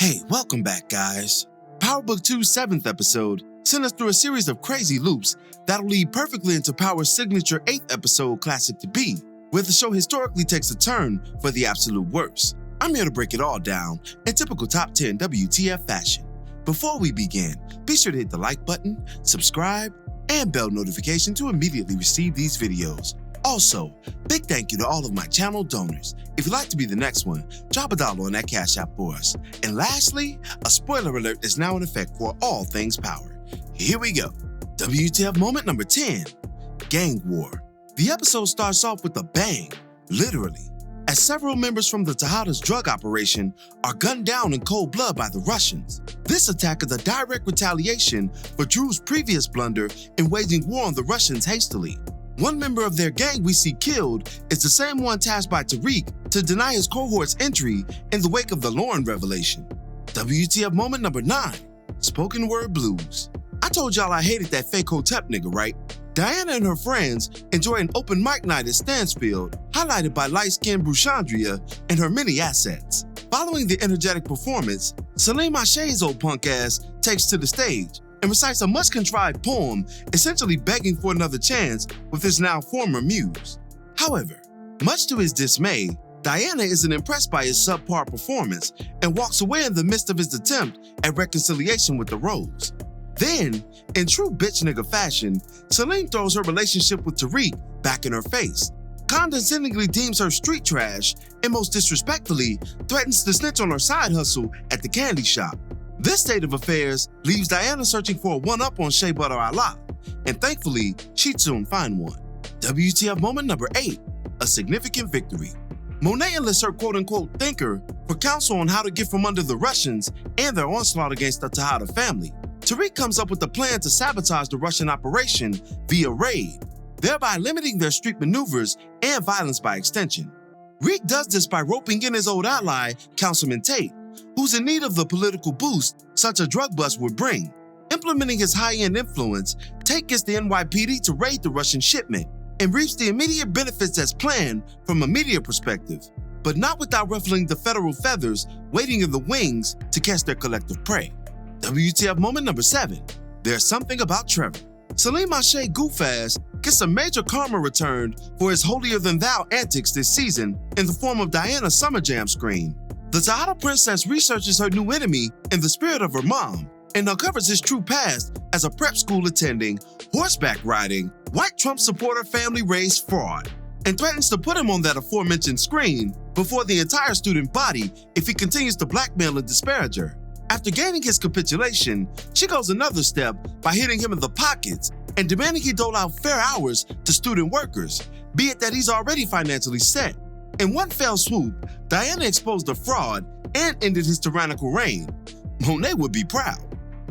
Hey, welcome back, guys. Power Book 2's 7th episode sent us through a series of crazy loops that'll lead perfectly into Power's signature 8th episode, Classic to Be, where the show historically takes a turn for the absolute worst. I'm here to break it all down in typical Top 10 WTF fashion. Before we begin, be sure to hit the like button, subscribe, and bell notification to immediately receive these videos. Also, big thank you to all of my channel donors. If you'd like to be the next one, drop a dollar on that Cash App for us. And lastly, a spoiler alert is now in effect for all things Power. Here we go. WTF moment number 10, Gang War. The episode starts off with a bang, literally, as several members from the Tejada's drug operation are gunned down in cold blood by the Russians. This attack is a direct retaliation for Drew's previous blunder in waging war on the Russians hastily. One member of their gang we see killed is the same one tasked by Tariq to deny his cohort's entry in the wake of the Lauren revelation. WTF moment number 9, spoken word blues. I told y'all I hated that fake Hotep nigga, right? Diana and her friends enjoy an open mic night at Stansfield, highlighted by light-skinned Bruchandria and her many assets. Following the energetic performance, Salim Ashe's old punk ass takes to the stage and recites a much-contrived poem, essentially begging for another chance with his now former muse. However, much to his dismay, Diana isn't impressed by his subpar performance and walks away in the midst of his attempt at reconciliation with the Rose. Then, in true bitch nigga fashion, Salim throws her relationship with Tariq back in her face, condescendingly deems her street trash, and most disrespectfully threatens to snitch on her side hustle at the candy shop. This state of affairs leaves Diana searching for a one-up on Shea Butter Allah, and thankfully, she'd soon find one. WTF moment number 8, a significant victory. Monet enlists her quote-unquote thinker for counsel on how to get from under the Russians and their onslaught against the Tejada family. Tariq comes up with a plan to sabotage the Russian operation via raid, thereby limiting their street maneuvers and violence by extension. Reek does this by roping in his old ally, Councilman Tate, who's in need of the political boost such a drug bust would bring. Implementing his high-end influence, Tate gets the NYPD to raid the Russian shipment and reaps the immediate benefits as planned from a media perspective, but not without ruffling the federal feathers waiting in the wings to catch their collective prey. WTF moment number 7, there's something about Trevor. Salim Ashe Goofass gets a major karma returned for his holier-than-thou antics this season in the form of Diana's Summer Jam scream. The Tejada princess researches her new enemy in the spirit of her mom and uncovers his true past as a prep school attending, horseback riding, white Trump supporter family-raised fraud, and threatens to put him on that aforementioned screen before the entire student body if he continues to blackmail and disparage her. After gaining his capitulation, she goes another step by hitting him in the pockets and demanding he dole out fair hours to student workers, be it that he's already financially set. In one fell swoop, Diana exposed the fraud and ended his tyrannical reign. Monet would be proud.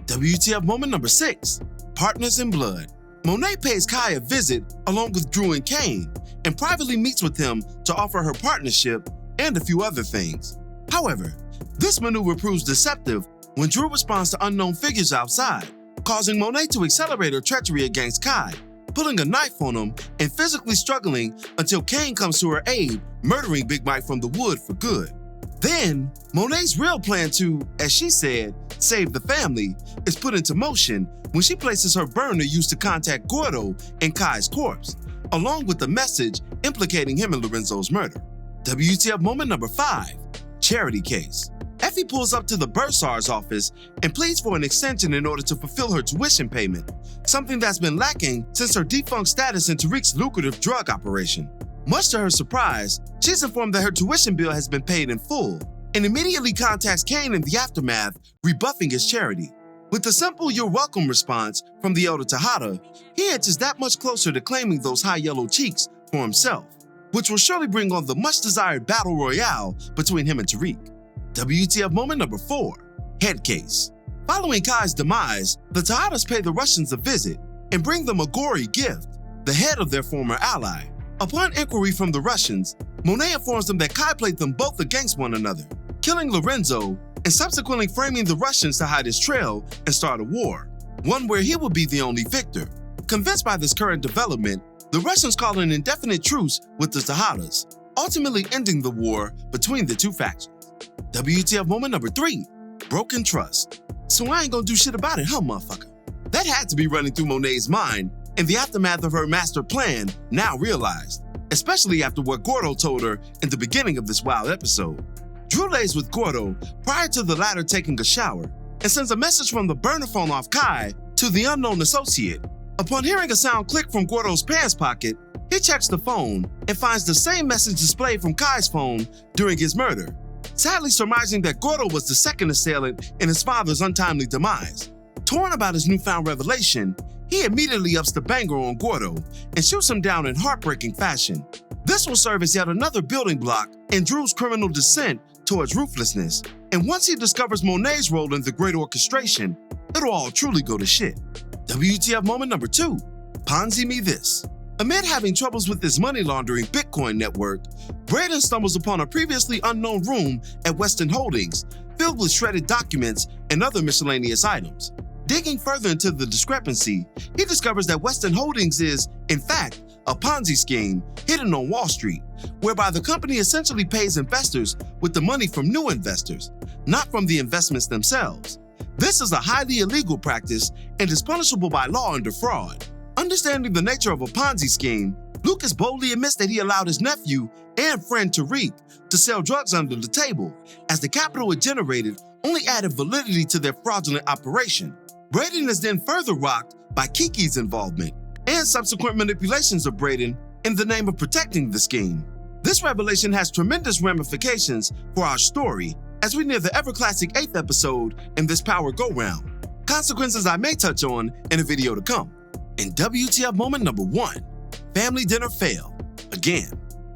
WTF moment number 6, partners in blood. Monet pays Kai a visit along with Drew and Kane and privately meets with him to offer her partnership and a few other things. However, this maneuver proves deceptive when Drew responds to unknown figures outside, causing Monet to accelerate her treachery against Kai, pulling a knife on him and physically struggling until Kane comes to her aid, murdering Big Mike from the wood for good. Then, Monet's real plan to, as she said, save the family is put into motion when she places her burner used to contact Gordo and Kai's corpse, along with the message implicating him in Lorenzo's murder. WTF moment number 5, charity case. Effie pulls up to the bursar's office and pleads for an extension in order to fulfill her tuition payment, something that's been lacking since her defunct status in Tariq's lucrative drug operation. Much to her surprise, she's informed that her tuition bill has been paid in full and immediately contacts Kane in the aftermath, rebuffing his charity. With a simple "you're welcome" response from the elder Tejada, he inches that much closer to claiming those high yellow cheeks for himself, which will surely bring on the much-desired battle royale between him and Tariq. WTF moment number 4, head case. Following Kai's demise, the Tejadas pay the Russians a visit and bring them a gory gift, the head of their former ally. Upon inquiry from the Russians, Monet informs them that Kai played them both against one another, killing Lorenzo and subsequently framing the Russians to hide his trail and start a war, one where he would be the only victor. Convinced by this current development, the Russians call an indefinite truce with the Tejadas, ultimately ending the war between the two factions. WTF moment number 3, broken trust. So I ain't gonna do shit about it, huh, motherfucker? That had to be running through Monet's mind in the aftermath of her master plan, now realized, especially after what Gordo told her in the beginning of this wild episode. Drew lays with Gordo prior to the latter taking a shower and sends a message from the burner phone off Kai to the unknown associate. Upon hearing a sound click from Gordo's pants pocket, he checks the phone and finds the same message displayed from Kai's phone during his murder, sadly surmising that Gordo was the second assailant in his father's untimely demise. Torn about his newfound revelation, he immediately ups the banger on Gordo and shoots him down in heartbreaking fashion. This will serve as yet another building block in Drew's criminal descent towards ruthlessness, and once he discovers Monet's role in the great orchestration, it'll all truly go to shit. WTF moment number 2, Ponzi Me This. Amid having troubles with his money laundering Bitcoin network, Brayden stumbles upon a previously unknown room at Weston Holdings filled with shredded documents and other miscellaneous items. Digging further into the discrepancy, he discovers that Weston Holdings is, in fact, a Ponzi scheme hidden on Wall Street, whereby the company essentially pays investors with the money from new investors, not from the investments themselves. This is a highly illegal practice and is punishable by law under fraud. Understanding the nature of a Ponzi scheme, Lucas boldly admits that he allowed his nephew and friend Tariq to sell drugs under the table, as the capital it generated only added validity to their fraudulent operation. Brayden is then further rocked by Kiki's involvement and subsequent manipulations of Brayden in the name of protecting the scheme. This revelation has tremendous ramifications for our story as we near the ever-classic 8th episode in this Power Go-Round, consequences I may touch on in a video to come. In WTF moment number 1, family dinner fail. Again,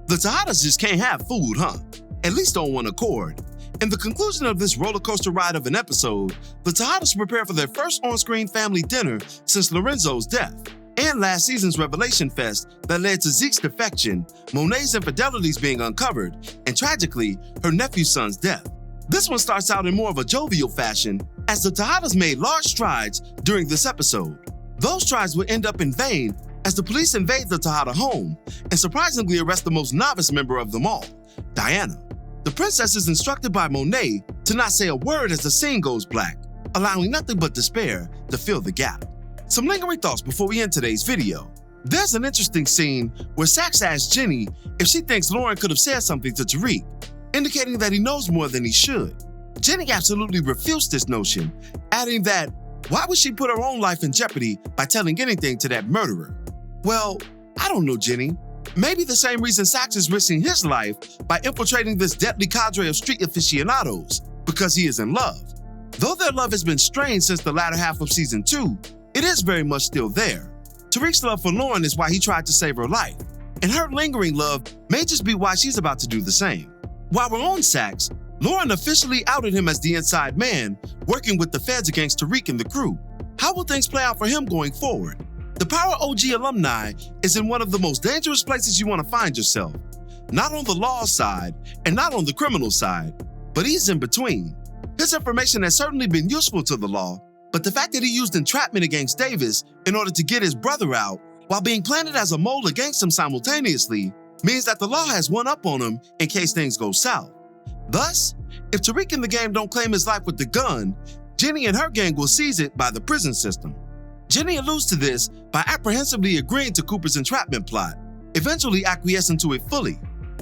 the Tejadas just can't have food, huh? At least on one accord. In the conclusion of this roller coaster ride of an episode, the Tejadas prepare for their first on-screen family dinner since Lorenzo's death, and last season's Revelation Fest that led to Zeke's defection, Monet's infidelities being uncovered, and tragically, her nephew's son's death. This one starts out in more of a jovial fashion, as the Tejadas made large strides during this episode. Those strides would end up in vain as the police invade the Tejada home and surprisingly arrest the most novice member of them all, Diana. The princess is instructed by Monet to not say a word as the scene goes black, allowing nothing but despair to fill the gap. Some lingering thoughts before we end today's video. There's an interesting scene where Saxe asks Jenny if she thinks Lauren could have said something to Tariq, indicating that he knows more than he should. Jenny absolutely refutes this notion, adding that why would she put her own life in jeopardy by telling anything to that murderer? Well, I don't know, Jenny. Maybe the same reason Saxe is risking his life by infiltrating this deadly cadre of street aficionados, because he is in love. Though their love has been strained since the latter half of season 2, it is very much still there. Tariq's love for Lauren is why he tried to save her life, and her lingering love may just be why she's about to do the same. While we're on Saxe, Lauren officially outed him as the inside man, working with the feds against Tariq and the crew. How will things play out for him going forward? The Power OG alumni is in one of the most dangerous places you want to find yourself. Not on the law side and not on the criminal side, but he's in between. His information has certainly been useful to the law, but the fact that he used entrapment against Davis in order to get his brother out while being planted as a mole against him simultaneously means that the law has one up on him in case things go south. Thus, if Tariq and the gang don't claim his life with the gun, Jenny and her gang will seize it by the prison system. Jenny alludes to this by apprehensively agreeing to Cooper's entrapment plot, eventually acquiescing to it fully.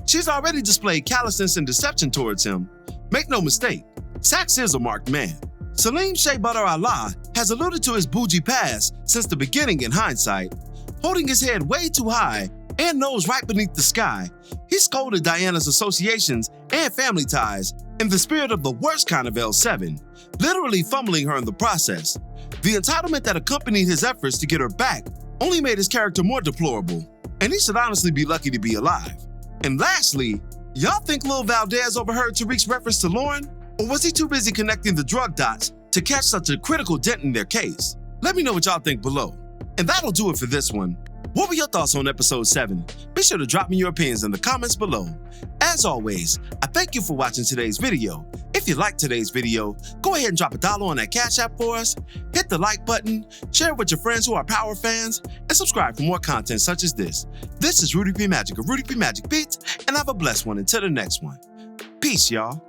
She's already displayed callousness and deception towards him. Make no mistake, Saxe is a marked man. Salim Shea Butter Allah has alluded to his bougie past since the beginning in hindsight. Holding his head way too high and nose right beneath the sky, he scolded Diana's associations and family ties in the spirit of the worst kind of L7, literally fumbling her in the process. The entitlement that accompanied his efforts to get her back only made his character more deplorable, and he should honestly be lucky to be alive. And lastly, y'all think Lil Valdez overheard Tariq's reference to Lauren? Or was he too busy connecting the drug dots to catch such a critical dent in their case? Let me know what y'all think below. And that'll do it for this one. What were your thoughts on episode 7? Be sure to drop me your opinions in the comments below. As always, I thank you for watching today's video. If you liked today's video, go ahead and drop $1 on that Cash App for us, hit the like button, share it with your friends who are Power fans, and subscribe for more content such as this. This is Rudy P. Magic of Rudy P. Magic Beats, and have a blessed one until the next one. Peace, y'all.